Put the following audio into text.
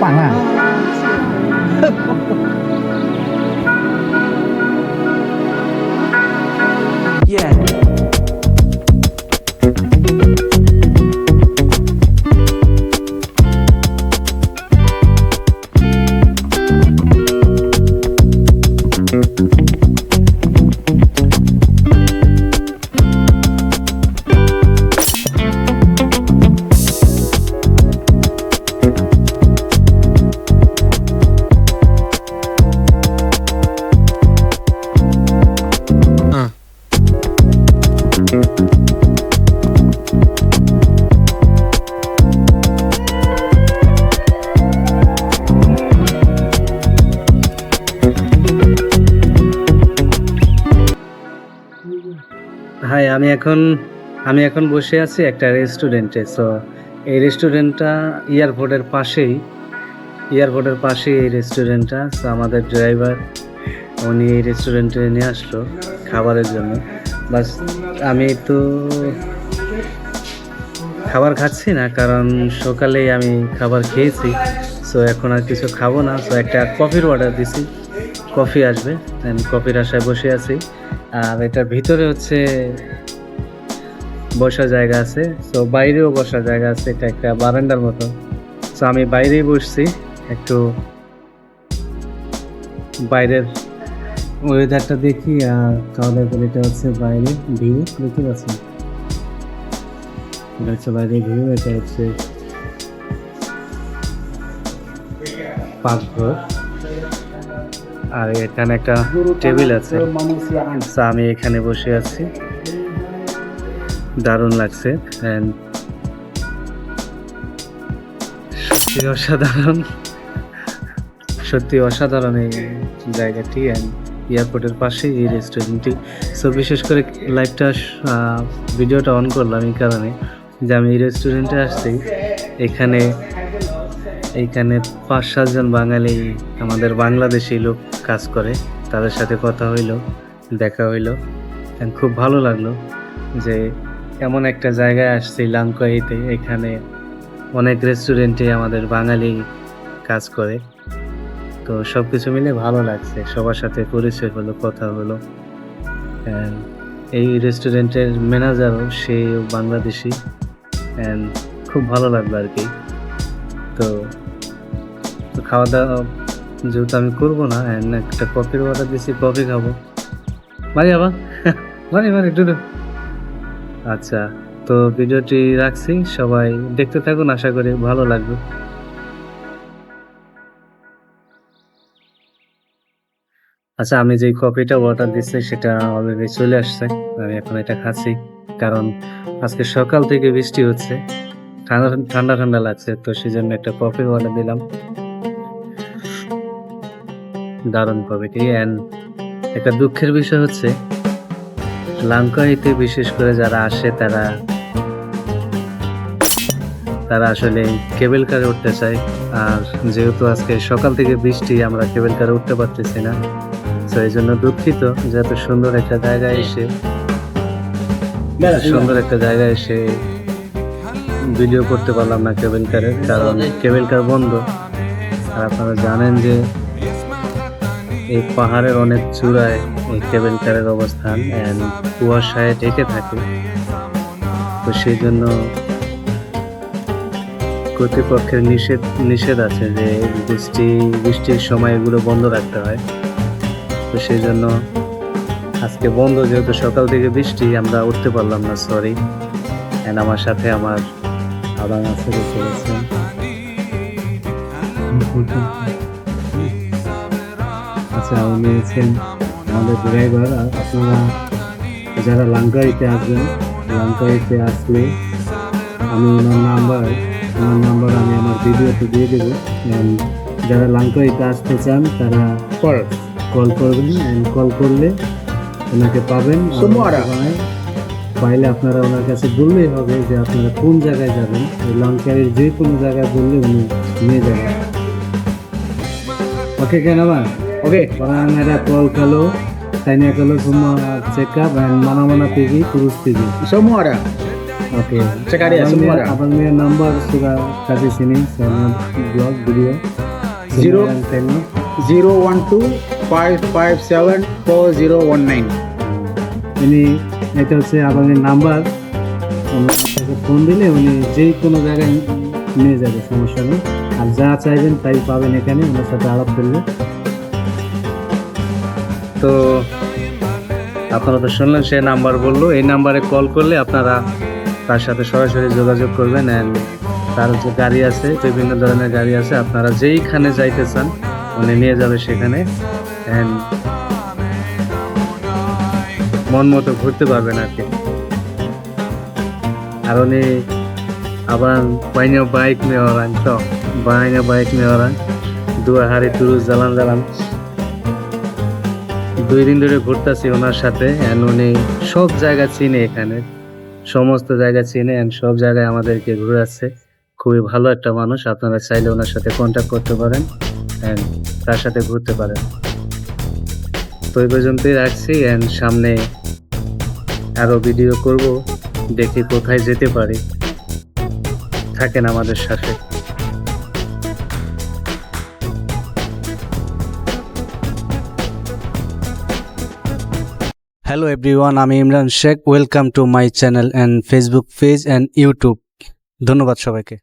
পাঙা high, আমি এখন বসে আছি একটা রেস্টুরেন্টে। সো এই রেস্টুরেন্টটা এয়ারপোর্টের পাশেই এই রেস্টুরেন্টটা। সো আমাদের ড্রাইভার উনি এই রেস্টুরেন্টে নিয়ে আসলো খাবারের জন্য। বাস আমি তো খাবার খাচ্ছি না, কারণ সকালেই আমি খাবার খেয়েছি। সো এখন আর কিছু খাবো না। সো একটা কফির অর্ডার দিছি, কফি আসবে, কফির আশায় বসে আছি। আর এটার ভিতরে হচ্ছে বসার জায়গা আছে, সো বাইরেও বসার জায়গা আছে। এটা একটা বারান্দার মতো। সো আমি বাইরেই বসছি, একটু বাইরের ওয়েদারটা দেখি আর খাওয়া দাওয়া করি। এটা হচ্ছে বাইরে ভিউ, দেখতে পাচ্ছি। এটা হচ্ছে বাইরে ভিউ, এটা হচ্ছে পাকঘর। আর এখানে একটা টেবিল আছে। সো আমি এখানে বসে আছি, দারুণ লাগছে। অ্যান্ড সত্যি অসাধারণ এই জায়গাটি। অ্যান্ড এয়ারপোর্টের পাশেই এই রেস্টুরেন্টটি। সো বিশেষ করে ভিডিওটা অন করলাম এই কারণে যে আমি এই রেস্টুরেন্টে আসছি। এখানে 5-7 জন বাঙালি আমাদের বাংলাদেশি লোক কাজ করে, তাদের সাথে কথা হইলো, দেখা হইলো। খুব ভালো লাগলো যে এমন একটা জায়গায় আসছি লাংকাইতে, এখানে অনেক রেস্টুরেন্টে আমাদের বাঙালি কাজ করে। তো সব কিছু মিলে ভালো লাগছে, সবার সাথে পরিচয় হলো, কথা হলো। এই রেস্টুরেন্টের ম্যানেজারও সেও বাংলাদেশি। অ্যান্ড খুব ভালো লাগলো আর কি। তো খাওয়া দাওয়া যেহেতু আমি করবো না, অ্যান্ড একটা কফির অর্ডার দিয়েছি, কফি খাবো। মারি আবার মারি ডুডু। আচ্ছা, তো ভিডিওটি রাখছি, সবাই দেখতে থাকুন, আশা করি ভালো লাগবে। আচ্ছা, আমি যে কফিটা অর্ডার দিচ্ছি সেটা অলরেডি চলে আসছে। আমি এখন এটা খাচ্ছি, কারণ আজকে সকাল থেকে বৃষ্টি হচ্ছে, ঠান্ডা ঠান্ডা ঠান্ডা লাগছে। তো সেই জন্য একটা কফি অর্ডার দিলাম, দারুণ কফিটি। অ্যান্ড একটা দুঃখের বিষয় হচ্ছে লাংকাইতে বিশেষ করে যারা আসে তারা আসলে কেবল কারে উঠতে চায়। আর যেহেতু আজকে সকাল থেকে বৃষ্টি, আমরা কেবল কারে উঠতে পারতেছি না। তো এই জন্য দুঃখিত যে এত সুন্দর একটা জায়গায় এসে ভিডিও করতে পারলাম না কেবল কারের, কারণ কেবল কার বন্ধ। আর আপনারা জানেন যে এই পাহাড়ের অনেক চূড়ায় এই কেবল কারের অবস্থান, অ্যান্ড কুয়াশায় ঢেকে থাকে। তো সেই জন্য কর্তৃপক্ষের নিষেধ আছে যে বৃষ্টির সময় এগুলো বন্ধ রাখতে হয়। তো সেই জন্য আজকে বন্ধ, যেহেতু সকাল থেকে বৃষ্টি, আমরা উঠতে পারলাম না, সরি। অ্যান্ড আমার সাথে আমার আবাং আছে, দেখতে পাচ্ছেন। আচ্ছা, উনি হচ্ছেন আমাদের ড্রাইভার। আর আপনারা যারা লাংকাইতে আসলে আমি ওনার নাম্বার আমি আমার ভিডিওতে দিয়ে দেবো। যারা লাংকাইতে আসতে চান তারা কল করবেন, কল করলে ওনাকে পাবেন। পাইলে আপনারা ওনার কাছে বললেই হবে যে আপনারা কোন জায়গায় যাবেন। লঙ্কাইয়ের যে কোনো জায়গায় বললে উনি নিয়ে যাবেন। Oke kenapa? Oke. Orang ada call kalau tanya kalau semua check up dan mana-mana pergi terus pergi. Semua ada. Oke. Cek aja semua kan? Abangnya nomor sudah kasih sini, saya blog video. Zero. Yang tanya. 012-557-4019. Ini এটা হচ্ছে আপনাদের number, আপনাকে phone দিলে উনি যে কোনো জায়গায় নিয়ে যাবে, সমস্যা নেই। আর যা চাইবেন তাই পাবেন এখানে, ওনার সাথে আলাপ করলে। তো আপনারা তো শুনলেন, সে নাম্বার বললো, এই নাম্বারে কল করলে আপনারা তার সাথে সরাসরি যোগাযোগ করবেন। অ্যান্ড তার যে গাড়ি আছে, বিভিন্ন ধরনের গাড়ি আছে, আপনারা যেইখানে যাইতে চান উনি নিয়ে যাবে সেখানে। অ্যান্ড মন মতো ঘুরতে পারবেন আর কি। আর উনি abang banyak baik nih orang toh, banyak baik nih orang. 2 hari terus jalan-jalan, 2 দিন ধরে ঘুরতেছি ওনার সাথে। অ্যান্ড উনি সব জায়গা চিনে, এখানে সমস্ত জায়গা চিনে অ্যান্ড সব জায়গায় আমাদেরকে ঘুরাচ্ছে। খুবই ভালো একটা মানুষ, আপনারা চাইলে ওনার সাথে কন্ট্যাক্ট করতে পারেন অ্যান্ড তার সাথে ঘুরতে পারেন। তো এই পর্যন্তই রাখছি, অ্যান্ড সামনে আরও ভিডিও করব, দেখি কোথায় যেতে পারি। থাকেন আমাদের সাথে। Hello everyone, আমি Imran Sheikh. Welcome to my channel and Facebook page and YouTube. ধন্যবাদ সবাইকে।